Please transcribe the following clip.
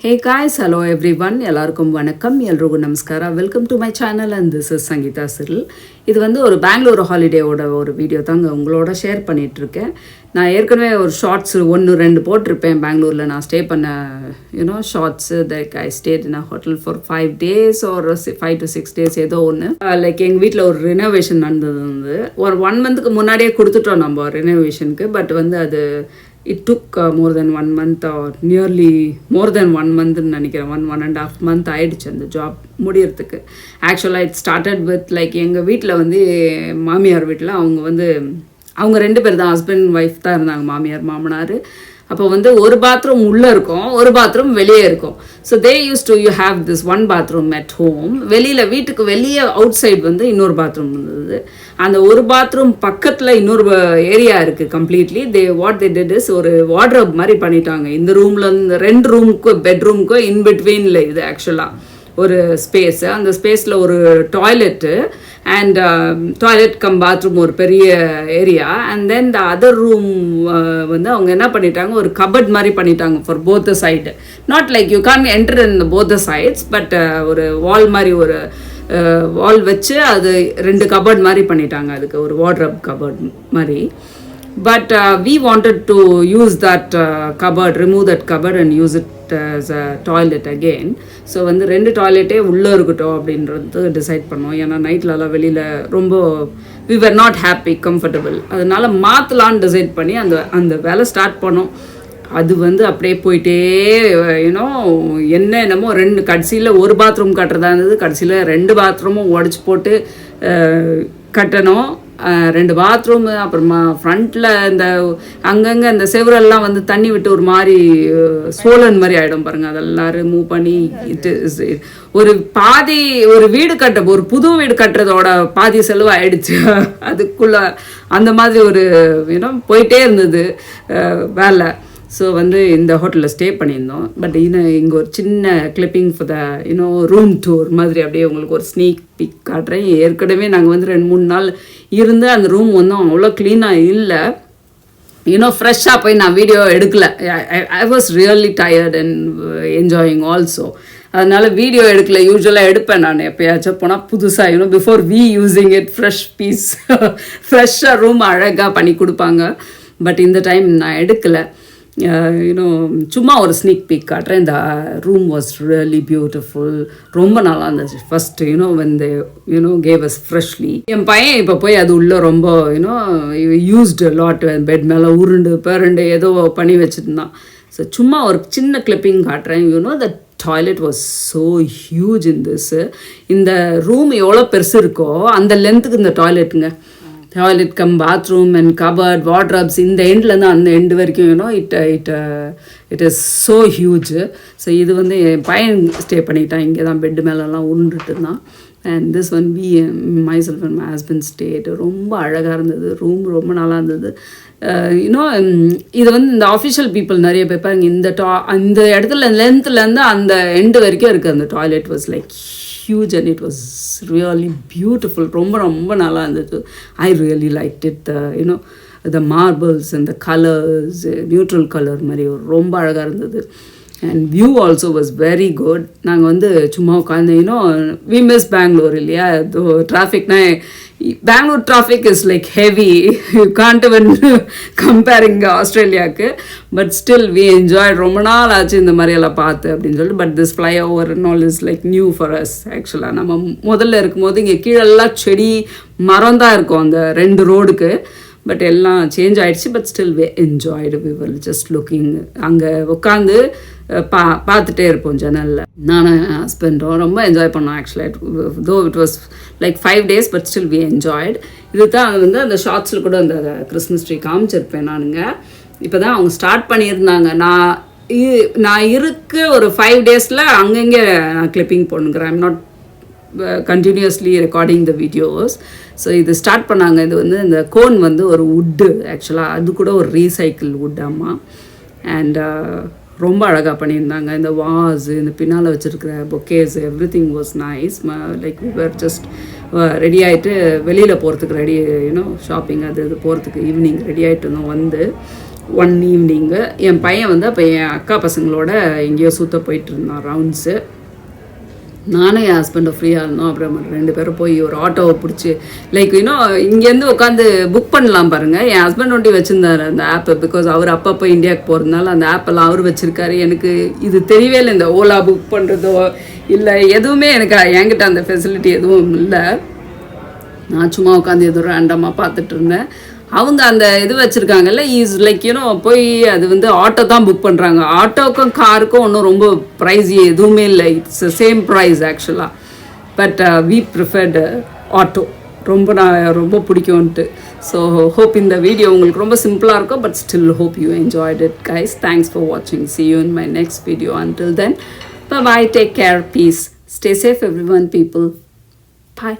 Hey guys, hello everyone. எல்லாருக்கும் வணக்கம், எல்லோருக்கும் நமஸ்காரம். Welcome to my channel and this is Sangeetha Cyril. இது வந்து ஒரு பெங்களூரு ஹாலிடேவோட ஒரு வீடியோ தாங்க உங்களோட ஷேர் பண்ணிகிட்ருக்கேன். நான் ஏற்கனவே ஒரு ஷார்ட்ஸ் 1-2 போட்டிருப்பேன் பெங்களூரில் நான் ஸ்டே பண்ண shorts. Like I stayed in a hotel for 5 days ஒரு 5 to 6 days ஏதோ ஒன்று. லைக் எங்கள் வீட்டில் ஒரு ரினோவேஷன் நடந்தது. ஒரு 1 month முன்னாடியே கொடுத்துட்டோம் நம்ம ரினோவேஷனுக்கு. பட் வந்து அது it took more than 1 month or nearly more than 1 month நினைக்கிறேன். 1.5 month ஆயிடுச்சு அந்த ஜாப் முடியறதுக்கு. ஆக்சுவலாக இட் ஸ்டார்டட் வித் லைக் எங்கள் வீட்டில் வந்து மாமியார் வீட்டில் அவங்க 2 பேர் தான், ஹஸ்பண்ட் ஒய்ஃப் தான் இருந்தாங்க, மாமியார் மாமனார். அப்போ வந்து ஒரு பாத்ரூம் உள்ளே இருக்கும், ஒரு பாத்ரூம் வெளியே இருக்கும். So they use to you have this 1 bathroom at home. வீட்டுக்கு வெளியே அவுட் சைட் வந்து இன்னொரு பாத்ரூம் இருந்தது. அந்த ஒரு பாத்ரூம் பக்கத்தில் இன்னொரு ஏரியா இருக்குது completely. What they did is ஒரு வார்ட்ரோப் மாதிரி பண்ணிட்டாங்க. இந்த ரூமில் இந்த 2 ரூமுக்கும் பெட்ரூமுக்கும் இன்பிட்வீனில் இது ஆக்சுவலாக ஒரு ஸ்பேஸு. அந்த ஸ்பேஸில் ஒரு toilet and toilet cum bathroom ஒரு பெரிய area. And then the other room வந்து அவங்க என்ன பண்ணிட்டாங்க, ஒரு கபட் மாதிரி பண்ணிட்டாங்க for both the side. Not like you can enter in both the sides, but ஒரு வால் மாதிரி ஒரு வால் வச்சு அது 2 கபட் மாதிரி பண்ணிட்டாங்க. அதுக்கு ஒரு வார்ட்ரோப் கபட் மாதிரி. But we wanted to use that cupboard, remove that cupboard and use it as a toilet again. So வந்து 2 டாய்லெட்டே உள்ளே இருக்கட்டும் அப்படின்றது டிசைட் பண்ணோம். ஏன்னா நைட்லலாம் வெளியில் ரொம்ப we were not happy, comfortable. அதனால் மாற்றலான்னு டிசைட் பண்ணி அந்த வேலை ஸ்டார்ட் பண்ணோம். அது வந்து அப்படியே போயிட்டே என்னமோ 2 கடைசியில் ஒரு பாத்ரூம் கட்டுறதா இருந்தது. கடைசியில் 2 பாத்ரூமும் உடச்சி போட்டு கட்டணும். 2 பாத்ரூம். அப்புறமா ஃப்ரண்ட்டில் இந்த அங்கங்கே அந்த செவரெல்லாம் வந்து தண்ணி விட்டு ஒரு மாதிரி சோழன் மாதிரி ஆகிடும் பாருங்கள். அதெல்லாம் ரிமூவ் பண்ணி ஒரு வீடு ஒரு புது வீடு கட்டுறதோட பாதி செலவு ஆயிடுச்சு அதுக்குள்ளே. அந்த மாதிரி ஒரு போயிட்டே இருந்தது வேலை. ஸோ வந்து இந்த ஹோட்டலில் ஸ்டே பண்ணியிருந்தோம். பட் இங்கே ஒரு சின்ன clipping for the room tour மாதிரி அப்படியே உங்களுக்கு ஒரு ஸ்னீக் பிக் காட்டுறேன். ஏற்கனவே நாங்கள் வந்து 2-3 நாள் இருந்து அந்த ரூம் வந்து அவ்வளோ க்ளீனாக இல்லை. ஃப்ரெஷ்ஷாக போய் நான் வீடியோ எடுக்கலை. I was really tired and enjoying also. அதனால் வீடியோ எடுக்கல. யூஸ்வலாக எடுப்பேன் நான் எப்போயாச்சும் போனால் புதுசாக before using it fresh piece ஃப்ரெஷ்ஷாக ரூம் அழகாக பண்ணி கொடுப்பாங்க. பட் இந்த டைம் நான் எடுக்கலை. சும்மா ஒரு ஸ்னீக் பீக் காட்டுறேன். இந்த ரூம் வாஸ் ரியலி பியூட்டிஃபுல். ரொம்ப நல்லா இருந்துச்சு. First when they gave us freshly. என் பையன் இப்போ போய் அது உள்ளே ரொம்ப யூஸ்டு லாட் பெட் மேலே உருண்டு ஏதோ பண்ணி வச்சுருந்தான். ஸோ சும்மா ஒரு சின்ன கிளிப்பிங் காட்டுறேன். The toilet was so huge in this. இந்த ரூம் எவ்வளோ பெருசு இருக்கோ அந்த லென்த்துக்கு இந்த டாய்லெட்டுங்க. Toilet cum bathroom and cupboard wardrobes இந்த எண்ட்லேருந்து அந்த எண்டு வரைக்கும் it is so huge. So இது வந்து என் பையன் ஸ்டே பண்ணிட்டான். இங்கே தான் பெட்டு மேலெல்லாம் உருண்டுட்டு இருந்தான். And this one myself and my husband stayed. ரொம்ப அழகாக இருந்தது ரூம். ரொம்ப நல்லா இருந்தது. இது வந்து இந்த ஆஃபிஷியல் பீப்புள் நிறைய பேர் பாருங்க இந்த இடத்துல லென்த்துலேருந்து அந்த எண்டு வரைக்கும் இருக்குது. அந்த toilet was like huge and it was really beautiful. ரொம்ப நல்லா இருந்தது. I really liked it. The marbles and the colors, neutral color மாதிரி ரொம்ப அழகாக இருந்தது. And view also was very good. நாங்கள் வந்து சும்மா உட்காந்து we miss Bangalore இல்லையா. டிராஃபிக்னா Bangalore traffic is like heavy. You can't even comparing Australiaக்கு. But still we enjoyed. ரொம்ப நாள் ஆச்சு இந்த மாதிரியெல்லாம் பார்த்து அப்படின்னு சொல்லிட்டு. But this flyover and all is like new for us ஆக்சுவலாக. நம்ம முதல்ல இருக்கும்போது இங்கே கீழெல்லாம் செடி மரம் தான் இருக்கும் அந்த 2 ரோடுக்கு. பட் எல்லாம் சேஞ்ச் ஆகிடுச்சு. But still we enjoyed. We were just looking. அங்கே உட்காந்து பார்த்துட்டே இருப்போம் ஜன்னலில். நானும் ஹஸ்பண்டும் ரொம்ப என்ஜாய் பண்ணோம் ஆக்சுவலாக. Though it was like 5 days but still we enjoyed. இது தான் வந்து அந்த ஷார்ட்ஸில் கூட அந்த கிறிஸ்மஸ் ட்ரீ காமிச்சிருப்பேன் நானுங்க. இப்போ தான் அவங்க ஸ்டார்ட் பண்ணியிருந்தாங்க. நான் ஒரு 5 daysல அங்கங்கே நான் கிளிப்பிங் போட்டுக்கிறேன். I'm not continuously recording the videos. So இது ஸ்டார்ட் பண்ணாங்க. இது வந்து இந்த கோன் வந்து ஒரு வுட்டு ஆக்சுவலாக. அது கூட ஒரு ரீசைக்கிள் வுட் அம்மா. அண்ட் ரொம்ப அழகாக பண்ணியிருந்தாங்க. இந்த வாஸு இந்த பின்னால் வச்சுருக்கிற bouquets everything was nice. Like we were just ready ஆகிட்டு வெளியில் போகிறதுக்கு ஷாப்பிங் அது போகிறதுக்கு ஈவினிங் ரெடி ஆகிட்டு இருந்தோம். வந்து ஒன் ஈவினிங்கு. என் பையன் வந்து அப்போ என் அக்கா பசங்களோட எங்கேயோ சுற்ற போயிட்டு இருந்தான் ரவுண்ட்ஸு. நானும் என் ஹஸ்பண்டும் ஃப்ரீயாக இருந்தோம். அப்புறம் 2 பேரும் போய் ஒரு ஆட்டோவை பிடிச்சி லைக் இன்னும் இங்கேருந்து உட்காந்து புக் பண்ணலாம் பாருங்கள். என் ஹஸ்பண்ட் ஒண்டி வச்சுருந்தார் அந்த ஆப்பை. பிகாஸ் அவர் அப்பப்போ இந்தியாவுக்கு போகிறதுனால அந்த ஆப்பெல்லாம் அவர் வச்சுருக்காரு. எனக்கு இது தெரியவே இல்லை, இந்த ஓலா புக் பண்ணுறதோ இல்லை எதுவுமே எனக்கு என்கிட்ட அந்த ஃபெசிலிட்டி எதுவும் இல்லை. நான் சும்மா உட்காந்து எதுவும் ரேண்டமாக பார்த்துட்டு இருந்தேன். அவங்க அந்த இது வச்சுருக்காங்கல்ல, இஸ் லைக் போய் அது வந்து ஆட்டோ தான் புக் பண்ணுறாங்க. ஆட்டோக்கும் காருக்கும் ஒன்றும் ரொம்ப ப்ரைஸ் எதுவுமே இல்லை, இட்ஸ் சேம் ப்ரைஸ் ஆக்சுவலாக. But we preferred auto. நான் ரொம்ப பிடிக்கும்ன்ட்டு. ஸோ ஹோப் இந்த வீடியோ உங்களுக்கு ரொம்ப சிம்பிளாக இருக்கும். But still hope you enjoyed it guys. Thanks for வாட்சிங். See you in my next video. Until then, bye bye, take care, peace, stay safe everyone, people. Bye.